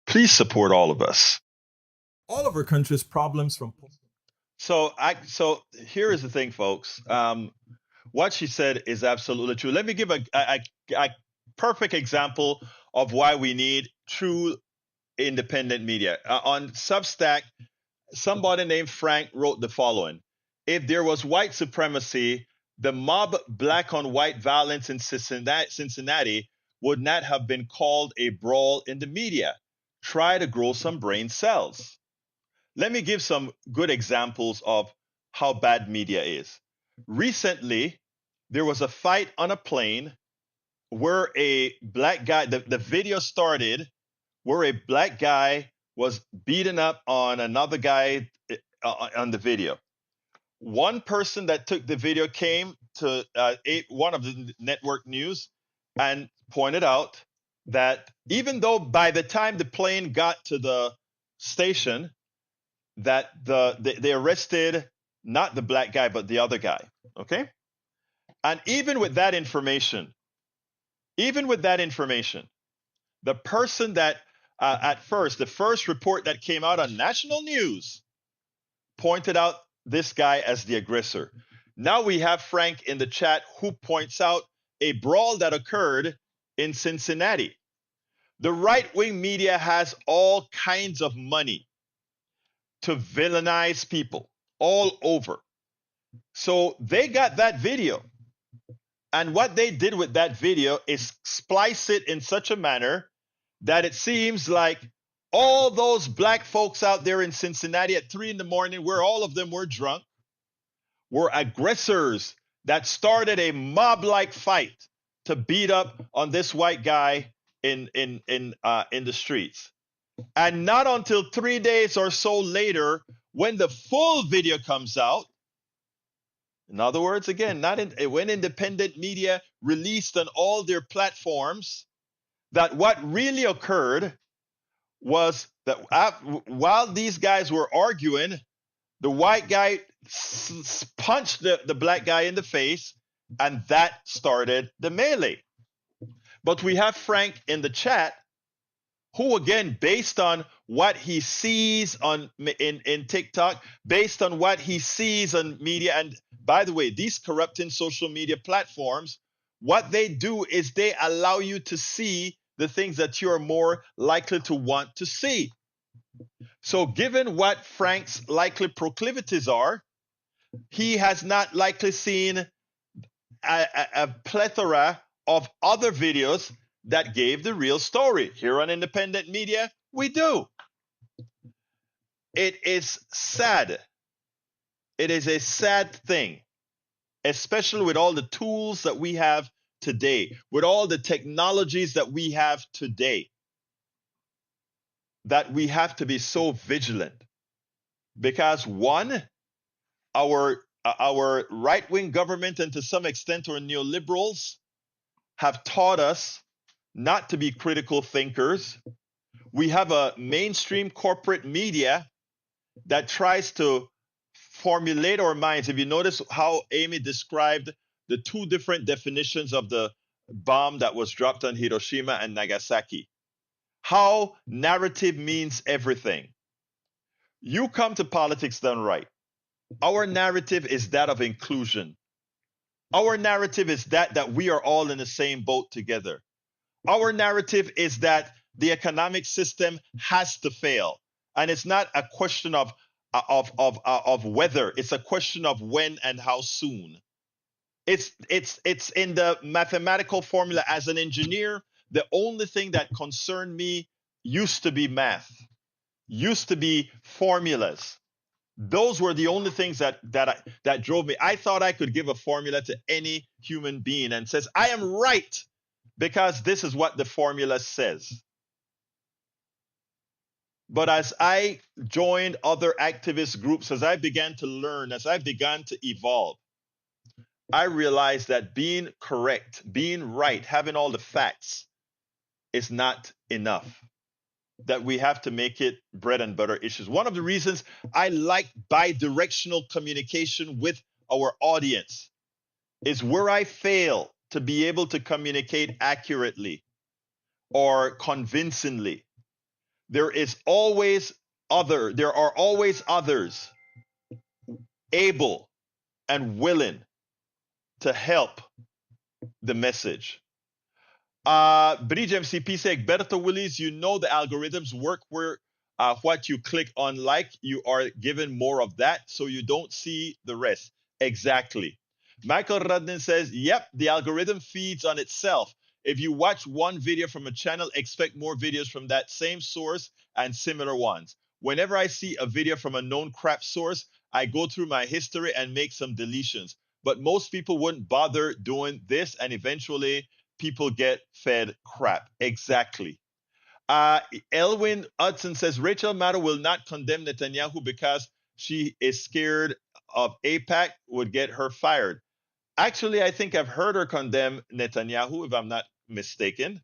Please support all of us. All of our country's problems from... So here is the thing, folks. What she said is absolutely true. Let me give a perfect example of why we need true independent media. On Substack, somebody named Frank wrote the following: if there was white supremacy, the mob black on white violence in Cincinnati would not have been called a brawl in the media. Try to grow some brain cells. Let me give some good examples of how bad media is. Recently, there was a fight on a plane where a black guy, the video started where a black guy was beating up on another guy on the video. One person that took the video came to one of the network news and pointed out that even though by the time the plane got to the station, that they arrested not the black guy, but the other guy. Okay? And even with that information, the person that the first report that came out on national news pointed out this guy as the aggressor. Now we have Frank in the chat who points out a brawl that occurred in Cincinnati. The right-wing media has all kinds of money to villainize people all over. So they got that video. And what they did with that video is splice it in such a manner that it seems like all those black folks out there in Cincinnati at 3 a.m, where all of them were drunk, were aggressors that started a mob-like fight to beat up on this white guy in the streets. And not until 3 days or so later, when the full video comes out, in other words, again, when independent media released on all their platforms, that what really occurred was that while these guys were arguing, the white guy punched the black guy in the face, and that started the melee. But we have Frank in the chat, who, again, based on what he sees in TikTok, based on what he sees on media, and by the way, these corrupting social media platforms, what they do is they allow you to see the things that you're more likely to want to see. So given what Frank's likely proclivities are, he has not likely seen a plethora of other videos that gave the real story. Here on independent media, we do. It is sad. It is a sad thing especially with all the tools that we have today, with all the technologies that we have today, that we have to be so vigilant. Because one, our right-wing government and to some extent our neoliberals have taught us not to be critical thinkers. We have a mainstream corporate media that tries to formulate our minds. If you notice how Amy described the two different definitions of the bomb that was dropped on Hiroshima and Nagasaki, how narrative means everything. You come to politics done right. Our narrative is that of inclusion. Our narrative is that we are all in the same boat together. Our narrative is that the economic system has to fail, and it's not a question of whether. It's a question of when and how soon. It's in the mathematical formula. As an engineer, the only thing that concerned me used to be math, used to be formulas. Those were the only things that drove me. I thought I could give a formula to any human being and says, I am right because this is what the formula says. But as I joined other activist groups, as I began to learn, as I began to evolve, I realized that being correct, being right, having all the facts is not enough. That we have to make it bread and butter issues. One of the reasons I like bi-directional communication with our audience is where I fail to be able to communicate accurately or convincingly. There are always others able and willing to help the message. Bridge MCP said, Berto Willis, you know the algorithms work where what you click on you are given more of that, so you don't see the rest. Exactly. Michael Rudnin says, yep, the algorithm feeds on itself. If you watch one video from a channel, expect more videos from that same source and similar ones. Whenever I see a video from a known crap source, I go through my history and make some deletions. But most people wouldn't bother doing this, and eventually people get fed crap. Exactly. Elwin Hudson says Rachel Maddow will not condemn Netanyahu because she is scared of AIPAC would get her fired. Actually, I think I've heard her condemn Netanyahu, if I'm not mistaken.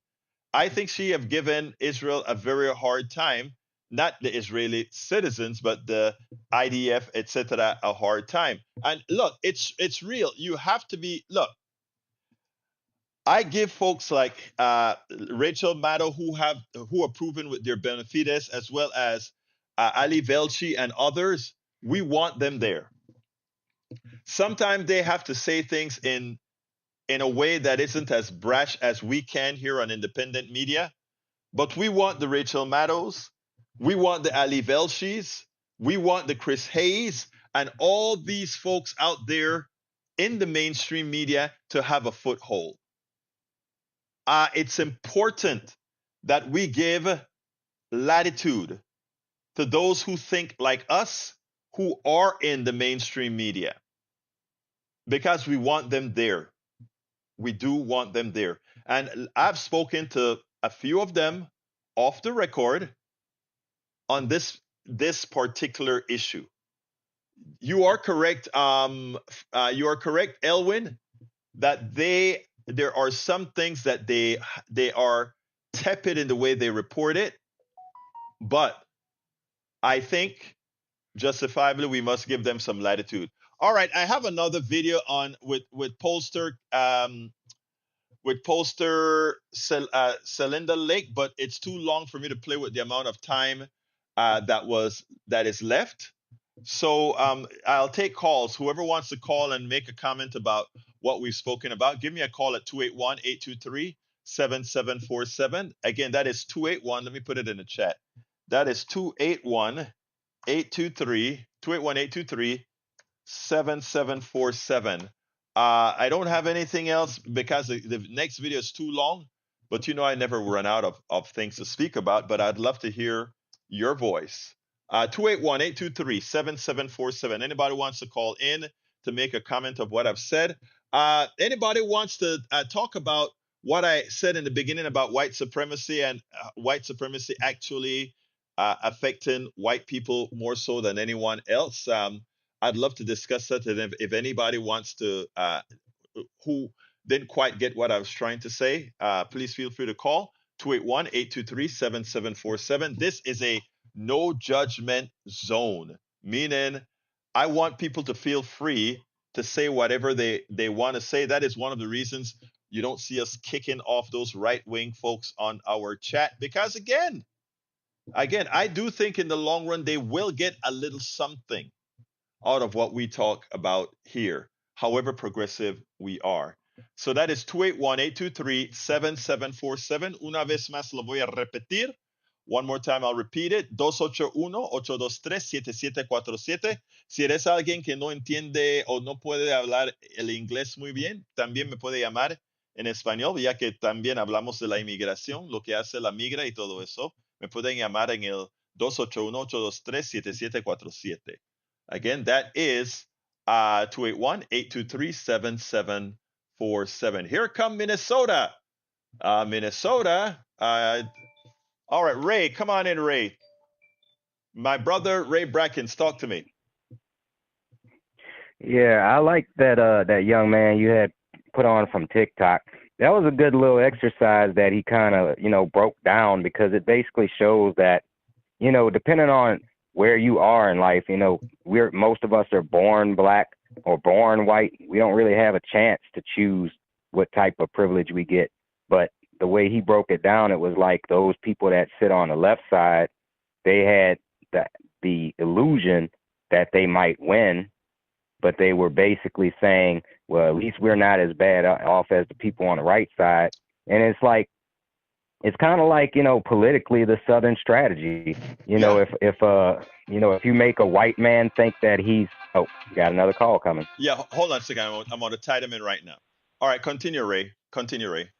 I think she have given Israel a very hard time, not the Israeli citizens, but the IDF, etc., a hard time. And look, it's real. You have to be, look, I give folks like Rachel Maddow who are proven with their benefides, as well as Ali Velshi and others. We want them there. Sometimes they have to say things in a way that isn't as brash as we can here on independent media, but we want the Rachel Maddows, we want the Ali Velshis, we want the Chris Hayes, and all these folks out there in the mainstream media to have a foothold. It's important that we give latitude to those who think like us, who are in the mainstream media, because we want them there. We do want them there. And I've spoken to a few of them off the record on this particular issue. You are correct. You are correct, Elwin, that there are some things that they are tepid in the way they report it, but I think justifiably we must give them some latitude. All right, I have another video on with pollster Celinda Lake, but it's too long for me to play with the amount of time that is left. So I'll take calls. Whoever wants to call and make a comment about what we've spoken about, give me a call at 281-823-7747. Again, that is 281. Let me put it in the chat. That is 281-823-7747. I don't have anything else because the next video is too long, but you know I never run out of things to speak about, but I'd love to hear your voice. 281-823-7747. Anybody wants to call in to make a comment of what I've said. Anybody wants to talk about what I said in the beginning about white supremacy and white supremacy actually affecting white people more so than anyone else? I'd love to discuss that. And if anybody wants to, who didn't quite get what I was trying to say, please feel free to call 281-823-7747. This is a no judgment zone, meaning I want people to feel free to say whatever they want to say. That is one of the reasons you don't see us kicking off those right wing folks on our chat, because again, I do think in the long run they will get a little something out of what we talk about here, however progressive we are. So that is 281-823-7747. Una vez más lo voy a repetir. One more time, I'll repeat it. 281-823-7747. Si eres alguien que no entiende o no puede hablar el inglés muy bien, también me puede llamar en español, ya que también hablamos de la inmigración, lo que hace la migra y todo eso. Me pueden llamar en el 281-823-7747. Again, that is 281-823-7747. Here come Minnesota. Minnesota. All right, Ray, come on in, Ray. My brother, Ray Brackens, talk to me. Yeah, I like that young man you had put on from TikTok. That was a good little exercise that he kind of, broke down, because it basically shows that, depending on where you are in life, most of us are born black or born white. We don't really have a chance to choose what type of privilege we get. But the way he broke it down, it was like those people that sit on the left side, they had the illusion that they might win, but they were basically saying, well, at least we're not as bad off as the people on the right side. And it's kind of like, politically the Southern strategy. If you make a white man think that he's, got another call coming. Yeah, hold on a second. I'm going to tie them in right now. All right, continue, Ray. Continue, Ray.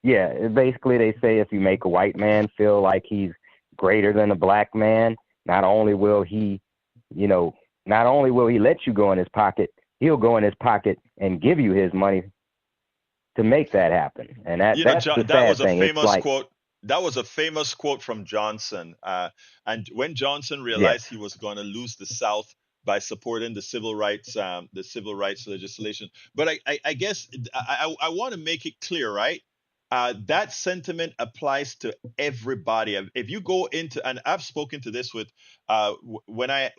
Yeah, basically they say if you make a white man feel like he's greater than a black man, not only will he let you go in his pocket, he'll go in his pocket and give you his money to make that happen. And that's the sad thing. Quote. That was a famous quote from Johnson. And when Johnson realized he was going to lose the South by supporting the civil rights legislation, but I guess I want to make it clear, right? That sentiment applies to everybody. If you go into, and I've spoken to this with when I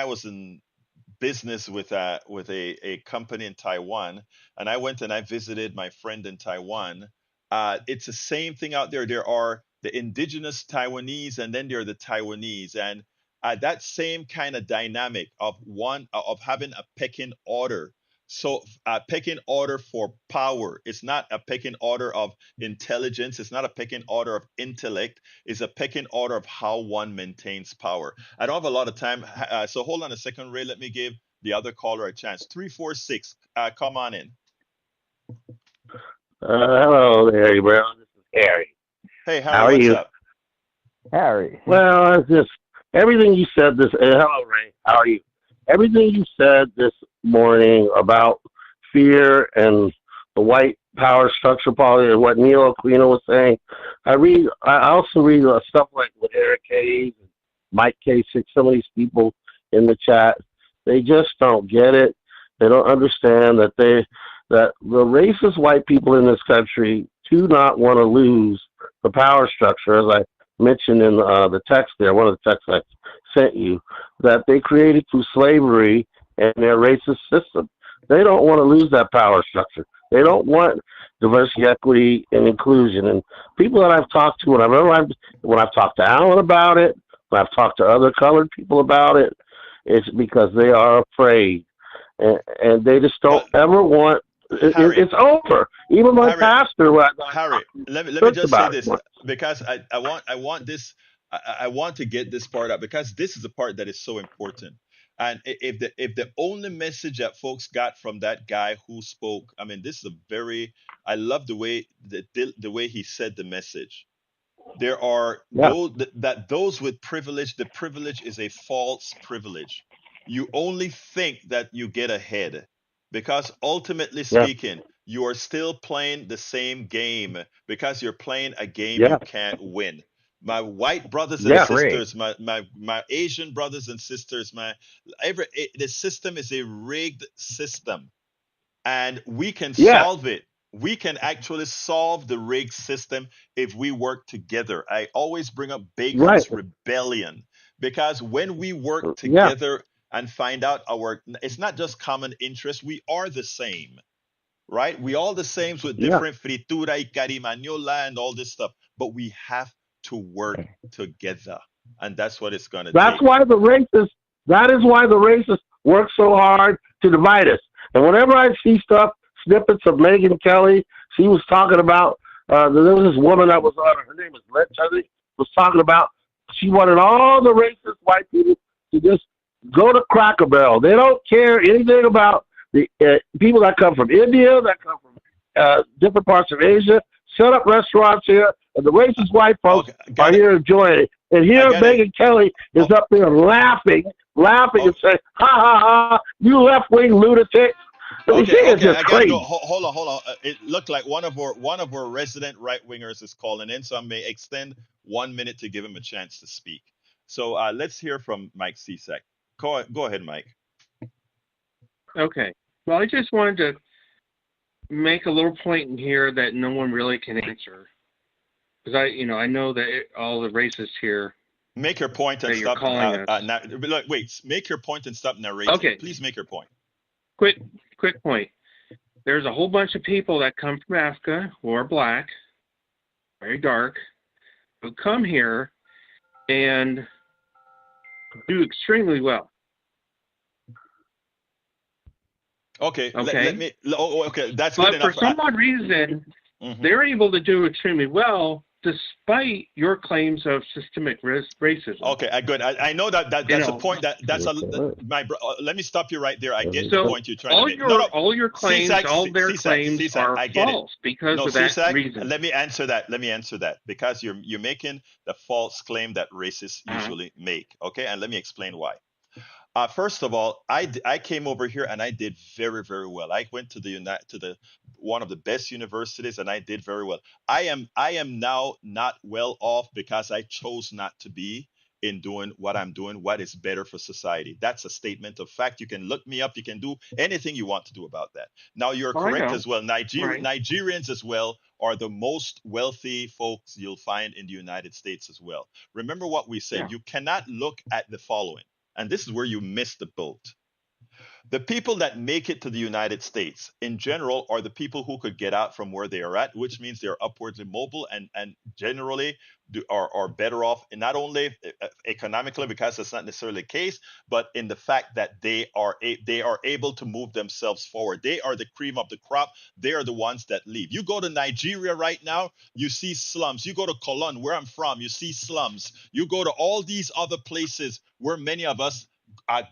was in business with a company in Taiwan, and I went and I visited my friend in Taiwan. It's the same thing out there. There are the indigenous Taiwanese, and then there are the Taiwanese, and that same kind of dynamic of having a pecking order. So a pecking order for power. It's not a pecking order of intelligence. It's not a pecking order of intellect. It's a pecking order of how one maintains power. I don't have a lot of time, so hold on a second, Ray. Let me give the other caller a chance. 346, come on in. Hello there, bro. This is Harry. Hey, Harry, how are you? Up? Harry. Well, it's just everything you said this. Hello, Ray. How are you? Everything you said this morning about fear and the white power structure policy and what Neil Aquino was saying. I also read stuff like with Eric Hayes, Mike Kasich, some of these people in the chat. They just don't get it. They don't understand that the racist white people in this country do not want to lose the power structure, as I mentioned in the text there, one of the texts I sent you, that they created through slavery and their racist system. They don't want to lose that power structure. They don't want diversity, equity, and inclusion. And people that I've talked to, when I've talked to Alan about it, when I've talked to other colored people about it, it's because they are afraid. And they just don't ever want it's over. Even my pastor. Harry, let me just say this, because I want to get this part up, because this is the part that is so important. And if the only message that folks got from that guy who spoke, I mean, this is I love the way he said the message. There are those with privilege. The privilege is a false privilege. you only think that you get ahead because ultimately Yeah. speaking, you are still playing the same game because you're playing a game you Yeah. can't win. My white brothers and Yeah. Rigged. sisters, my Asian brothers and sisters, the system is a rigged system, and we can Yeah. solve it. We can actually solve the rigged system if we work together. I always bring up Right. Bacon's rebellion because when we work Yeah. together and find out it's not just common interest, we are the same, right? We all the same with Yeah. different fritura y carimañola and all this stuff, but we have to work together, and that's what it's gonna That's take. why the racists. That is why the racists work so hard to divide us. And whenever I see stuff, snippets of Megyn Kelly, she was talking about. There was this woman that was on. Her name was Lynch, I think. Was talking about. She wanted all the racist white people to just go to Cracker Barrel. They don't care anything about the people that come from India, that come from different parts of Asia. Set up restaurants here, and the racist white folks Okay, are got it. here enjoying it. And I here get it. Megyn Kelly is Oh, up there laughing and oh, saying, "Ha ha ha! You left wing lunatics." I mean, she okay, is okay, just I gotta go. crazy. Hold on, hold on. It looked like one of our resident right wingers is calling in, so I may extend 1 minute to give him a chance to speak. So let's hear from Mike Cisak. Go ahead, Mike. Okay. Well, I just wanted to make a little point in here that no one really can answer, because I know that all the racists here Make your point and that you're stop. calling us. Look, wait. Make your point and stop narrating. Okay. Please make your point. Quick point. There's a whole bunch of people that come from Africa who are black, very dark, who come here and do extremely well. Okay, Okay. let me. Okay, that's good But for enough. some odd reason, Mhm. they're able to do extremely well despite your claims of systemic racism. Okay, good. I know that You that's a know, point let me stop you right there. I get the so point you're trying to make. No, all your claims, CSAC, all their CSAC, claims CSAC, are I get it. false because No, of that CSAC, reason. let me answer that. Let me answer that because you're making the false claim that racists Uh-huh. usually make. Okay, and let me explain why. First of all, I came over here and I did very, very well. I went to the one of the best universities and I did very well. I am now not well off because I chose not to be in doing what I'm doing, what is better for society. That's a statement of fact. You can look me up. You can do anything you want to do about that. Now you're Well, I correct know. as well. Right. Nigerians as well are the most wealthy folks you'll find in the United States as well. Remember what we said. Yeah. You cannot look at the following, and this is where you miss the boat. The people that make it to the United States in general are the people who could get out from where they are at, which means they're upwardly mobile and generally are better off, and not only economically, because that's not necessarily the case, but in the fact that they are able to move themselves forward. They are the cream of the crop. They are the ones that leave. You go to Nigeria right now, you see slums. You go to Cologne, where I'm from, you see slums. You go to all these other places where many of us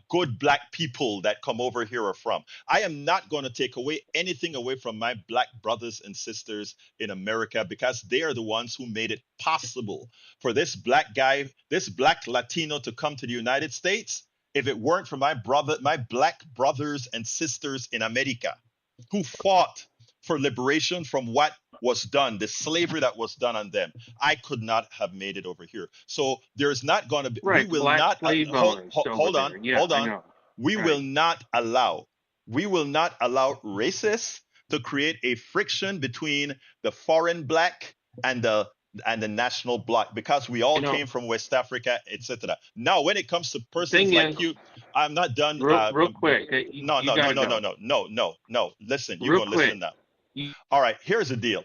good black people that come over here are from. I am not going to take away anything away from my black brothers and sisters in America because they are the ones who made it possible for this black guy, this black Latino to come to the United States. If it weren't for my black brothers and sisters in America who fought for liberation from what was done, the slavery that was done on them, I could not have made it over here. So there's not going to be, we Right. will Black not, slave hold, owners hold, over hold on, there. Yeah, hold I on. know. We Right. will not allow, we will not allow racists to create a friction between the foreign black and the national bloc because we all You know, came from West Africa, etc. Now, when it comes to persons thing is, like you, I'm not done. real quick, No, you no, no, gotta no, no, go. no, no, no, no. Listen, you're Real going to quick. listen now. You, All right, here's the deal.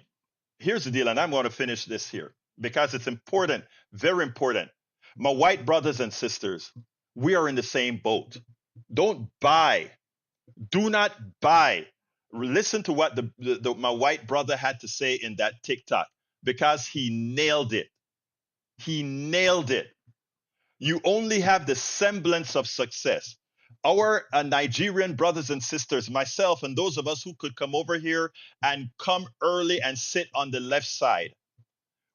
Here's the deal, and I'm going to finish this here because it's important, very important. My white brothers and sisters, we are in the same boat. Don't buy, do not buy. Listen to what my white brother had to say in that TikTok because he nailed it. He nailed it. You only have the semblance of success. Our Nigerian brothers and sisters, myself, and those of us who could come over here and come early and sit on the left side,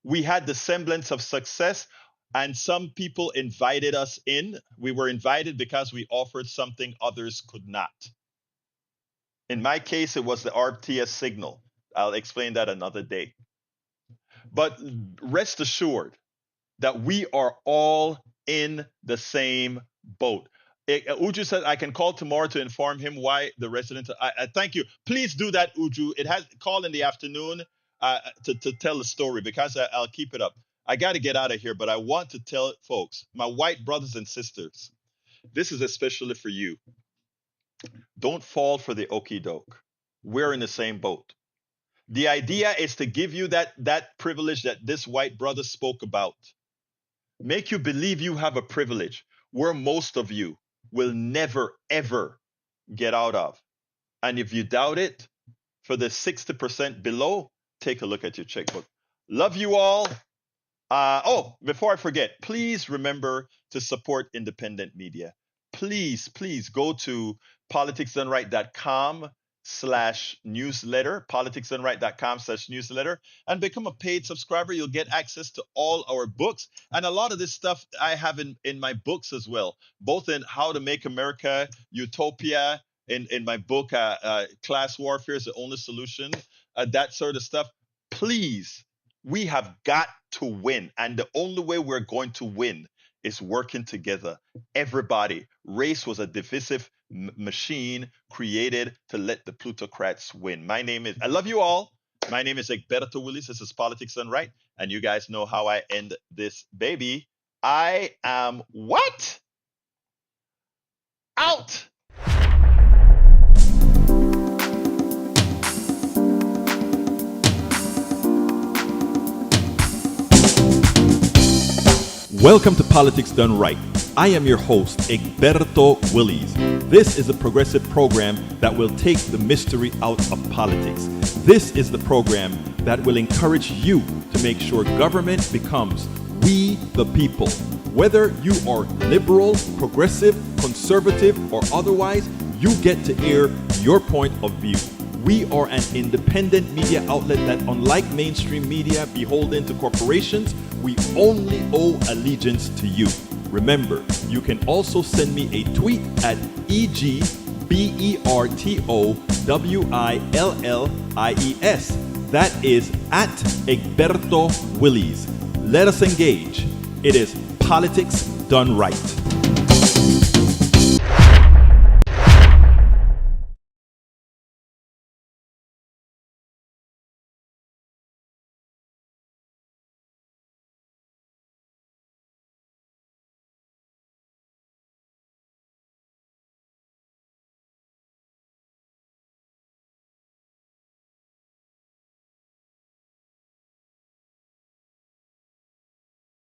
we had the semblance of success. And some people invited us in. We were invited because we offered something others could not. In my case, it was the RTS signal. I'll explain that another day. But rest assured that we are all in the same boat. Uju said I can call tomorrow to inform him why the residents. I thank you. Please do that, Uju. It has call in the afternoon to tell the story because I'll keep it up. I got to get out of here, but I want to tell folks, my white brothers and sisters, this is especially for you. Don't fall for the okey doke. We're in the same boat. The idea is to give you that privilege that this white brother spoke about. Make you believe you have a privilege where most of you will never, ever get out of. And if you doubt it, for the 60% below, take a look at your checkbook. Love you all. Before I forget, please remember to support independent media. Please go to politicsdoneright.com/newsletter, politicsdoneright.com/newsletter, and become a paid subscriber. You'll get access to all our books. And a lot of this stuff I have in my books as well, both in How to Make America Utopia, in my book, Class Warfare is the Only Solution, that sort of stuff. Please, we have got to win. And the only way we're going to win is working together. Everybody. Race was a divisive machine created to let the plutocrats win. I love you all. My name is Egberto Willis. This is Politics Done Right. And you guys know how I end this baby. I am what? Out. Welcome to Politics Done Right. I am your host, Egberto Willis. This is a progressive program that will take the mystery out of politics. This is the program that will encourage you to make sure government becomes we the people. Whether you are liberal, progressive, conservative, or otherwise, you get to air your point of view. We are an independent media outlet that, unlike mainstream media beholden to corporations, we only owe allegiance to you. Remember, you can also send me a tweet at EGBERTOWILLIES. That is at Egberto Willis. Let us engage. It is Politics Done Right.